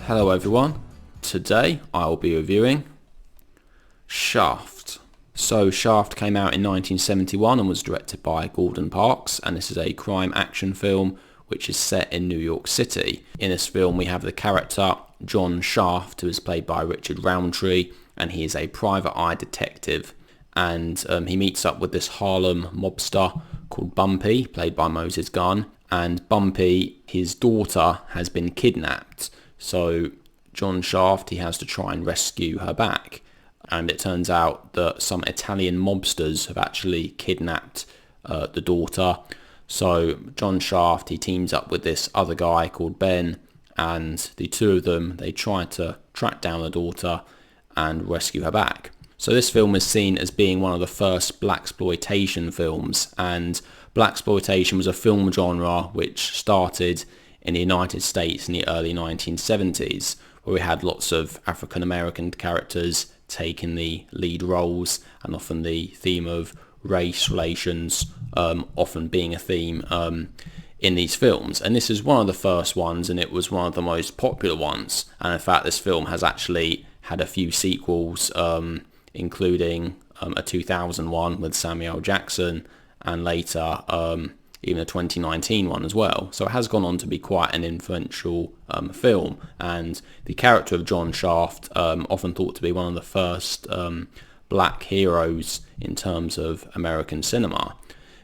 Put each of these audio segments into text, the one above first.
Hello everyone, today I'll be reviewing Shaft. So Shaft came out in 1971 and was directed by Gordon Parks, and this is a crime action film which is set in New York City. In this film we have the character John Shaft, who is played by Richard Roundtree, and he is a private eye detective, and he meets up with this Harlem mobster called Bumpy, played by Moses Gunn, and Bumpy, his daughter, has been kidnapped. So John Shaft, he has to try and rescue her back, and it turns out that some Italian mobsters have actually kidnapped the daughter. So John Shaft, he teams up with this other guy called Ben, and the two of them, they try to track down the daughter and rescue her back. So this film is seen as being one of the first blaxploitation films, and blaxploitation was a film genre which started in the United States in the early 1970s, where we had lots of African American characters taking the lead roles, and often the theme of race relations often being a theme in these films. And this is one of the first ones, and it was one of the most popular ones. And in fact, this film has actually had a few sequels, including a 2001 with Samuel L. Jackson, and later even a 2019 one as well. So it has gone on to be quite an influential film, and the character of John Shaft, often thought to be one of the first black heroes in terms of American cinema.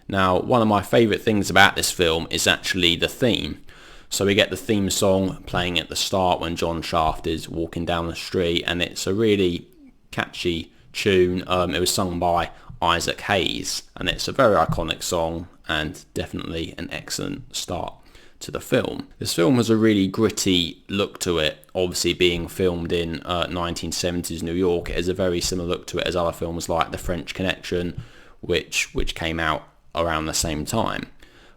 Now, one of my favourite things about this film is actually the theme. So we get the theme song playing at the start when John Shaft is walking down the street, and it's a really catchy tune. It was sung by Isaac Hayes, and it's a very iconic song and definitely an excellent start to the film. This film has a really gritty look to it, obviously being filmed in 1970s New York. It has a very similar look to it as other films like The French Connection, which came out around the same time.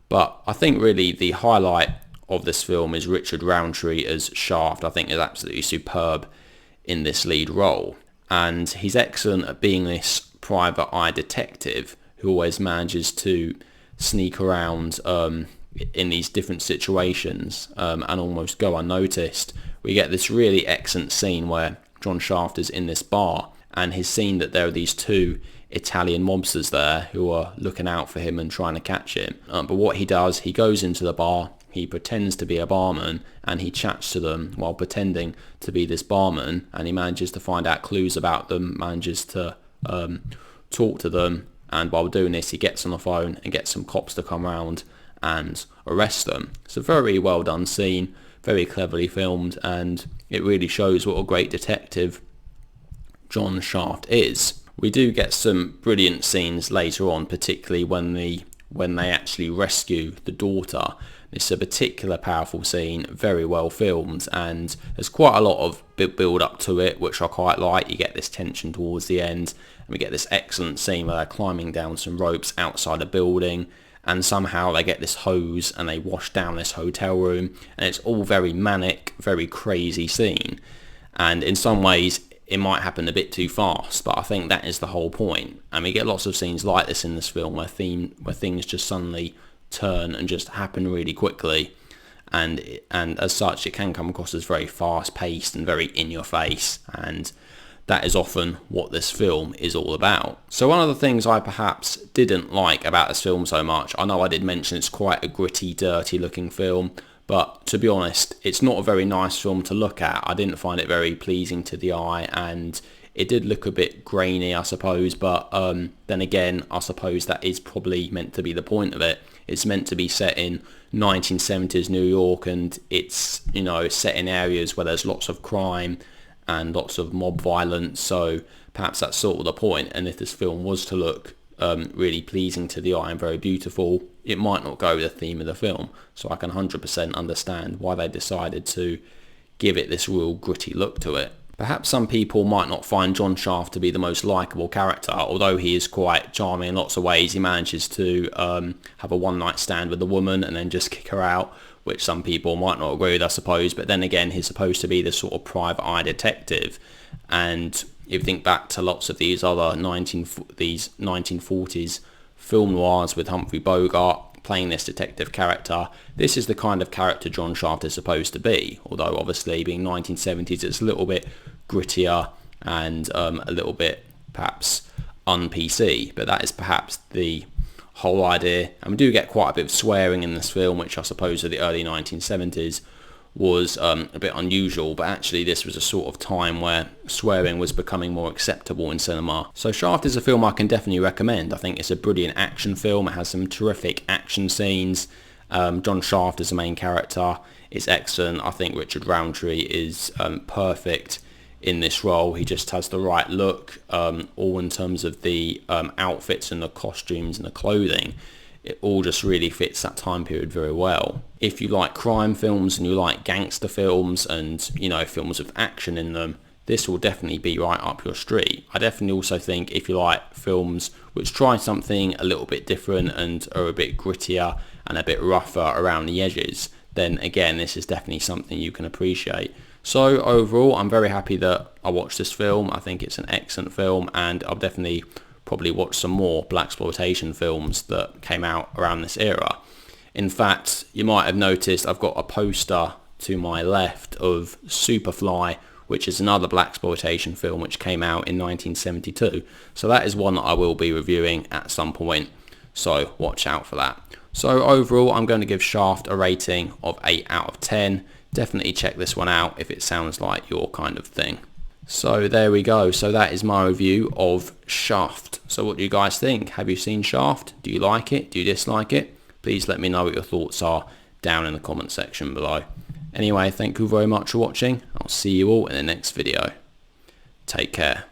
But I think really the highlight of this film is Richard Roundtree as Shaft. I think is absolutely superb in this lead role, and he's excellent at being this private eye detective who always manages to sneak around in these different situations and almost go unnoticed. We get this really excellent scene where John Shaft is in this bar, and he's seen that there are these two Italian mobsters there who are looking out for him and trying to catch him. But what he does, he goes into the bar, he pretends to be a barman, and he chats to them while pretending to be this barman, and he manages to find out clues about them, manages to talk to them, and while doing this he gets on the phone and gets some cops to come around and arrest them. It's a very well done scene, very cleverly filmed, and it really shows what a great detective John Shaft is. We do get some brilliant scenes later on, particularly when they actually rescue the daughter. It's a particular powerful scene, very well filmed, and there's quite a lot of build up to it, which I quite like. You get this tension towards the end, and we get this excellent scene where they're climbing down some ropes outside a building, and somehow they get this hose and they wash down this hotel room, and it's all very manic, very crazy scene. And in some ways it might happen a bit too fast, but I think that is the whole point. And we get lots of scenes like this in this film where things just suddenly turn and just happen really quickly, and as such it can come across as very fast paced and very in your face, and that is often what this film is all about. So one of the things I perhaps didn't like about this film so much, I know I did mention it's quite a gritty, dirty looking film, but to be honest, it's not a very nice film to look at. I didn't find it very pleasing to the eye, and it did look a bit grainy, I suppose, but then again, I suppose that is probably meant to be the point of it. It's meant to be set in 1970s New York, and it's, set in areas where there's lots of crime and lots of mob violence, so perhaps that's sort of the point. And if this film was to look really pleasing to the eye and very beautiful, it might not go with the theme of the film. So I can 100% understand why they decided to give it this real gritty look to it. Perhaps some people might not find John Shaft to be the most likeable character, although he is quite charming in lots of ways. He manages to have a one-night stand with a woman and then just kick her out, which some people might not agree with, I suppose. But then again, he's supposed to be this sort of private eye detective, and if you think back to lots of these other 1940s film noirs with Humphrey Bogart playing this detective character, this is the kind of character John Shaft is supposed to be, although obviously being 1970s it's a little bit grittier and a little bit perhaps un-PC, but that is perhaps the whole idea. And we do get quite a bit of swearing in this film, which I suppose in the early 1970s was a bit unusual, but actually this was a sort of time where swearing was becoming more acceptable in cinema. So Shaft is a film I can definitely recommend. I think it's a brilliant action film. It has some terrific action scenes. John Shaft as the main character is excellent. I think Richard Roundtree is perfect in this role. He just has the right look, all in terms of the outfits and the costumes and the clothing. It all just really fits that time period very well. If you like crime films and you like gangster films and, you know, films with action in them, this will definitely be right up your street. I definitely also think if you like films which try something a little bit different and are a bit grittier and a bit rougher around the edges, then again this is definitely something you can appreciate. So overall I'm very happy that I watched this film. I think it's an excellent film, and I'll definitely probably watch some more blaxploitation films that came out around this era. In fact, you might have noticed I've got a poster to my left of Superfly, which is another blaxploitation film which came out in 1972. So that is one that I will be reviewing at some point, so watch out for that. So overall I'm going to give Shaft a rating of 8 out of 10. Definitely check this one out if it sounds like your kind of thing. So there we go. So that is my review of Shaft. So what do you guys think? Have you seen Shaft? Do you like it? Do you dislike it? Please let me know what your thoughts are down in the comment section below. Anyway, thank you very much for watching. I'll see you all in the next video. Take care.